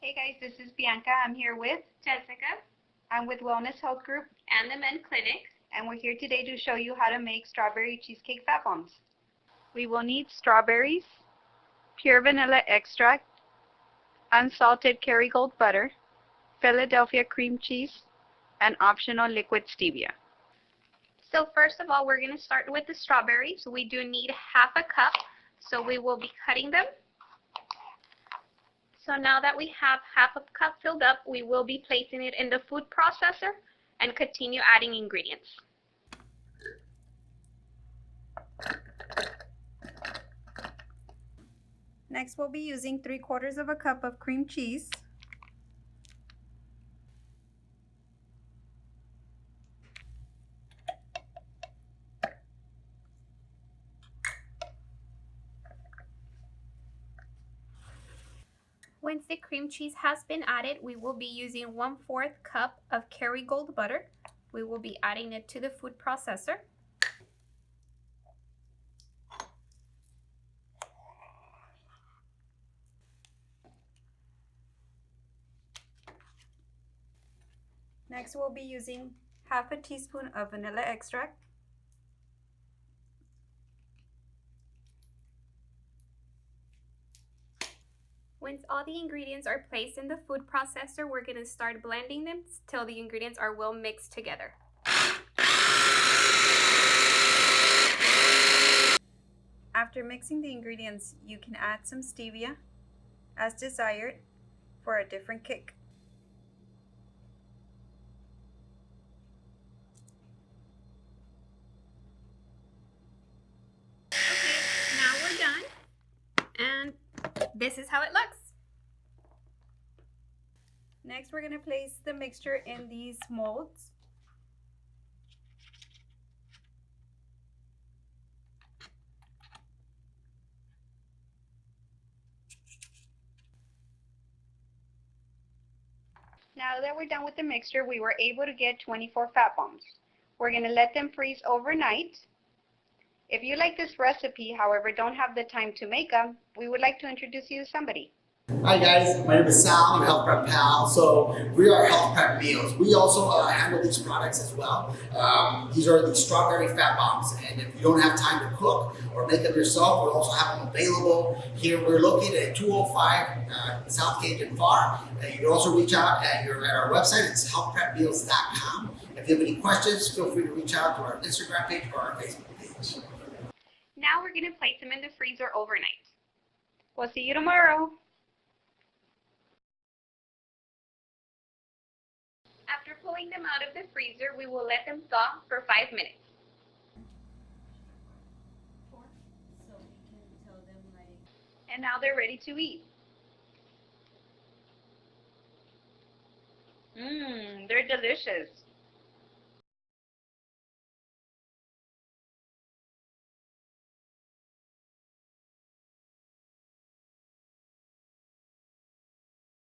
Hey guys, this is Bianca. I'm here with Jessica I'm with Wellness Health Group, and the Men Clinic. and we're here today to show you how to make strawberry cheesecake fat bombs. We will need strawberries, pure vanilla extract, unsalted Kerrygold butter, Philadelphia cream cheese, and optional liquid stevia. So first of all, we're going to start with the strawberries. We do need half a cup, so we will be cutting them. So now that we have half a cup filled up, we will be placing it in the food processor and continue adding ingredients. Next, we'll be using 3/4 of a cup of cream cheese, Once the cream cheese has been added, we will be using 1/4 cup of Kerrygold butter. We will be adding it to the food processor. Next, we'll be using half a teaspoon of vanilla extract, Once all the ingredients are placed in the food processor, we're going to start blending them till the ingredients are well mixed together. After mixing the ingredients, you can add some stevia as desired for a different kick. Okay, now we're done, and this is how it looks. Next, we're going to place the mixture in these molds. Now that we're done with the mixture, we were able to get 24 fat bombs. We're going to let them freeze overnight. If you like this recipe, however, don't have the time to make them, we would like to introduce you to somebody. Hi guys, my name is Sal, your Health Prep Pal. So we are Health Prep Meals. We also handle these products as well. These are the strawberry fat bombs, and if you don't have time to cook or make them yourself, we also have them available. Here we're located at 205 South Cajun Farm. You can also reach out at our website. It's healthprepmeals.com. If you have any questions, feel free to reach out to our Instagram page or our Facebook page. Now we're going to place them in the freezer overnight. We'll see you tomorrow. After pulling them out of the freezer, we will let them thaw for 5 minutes. And now they're ready to eat. They're delicious.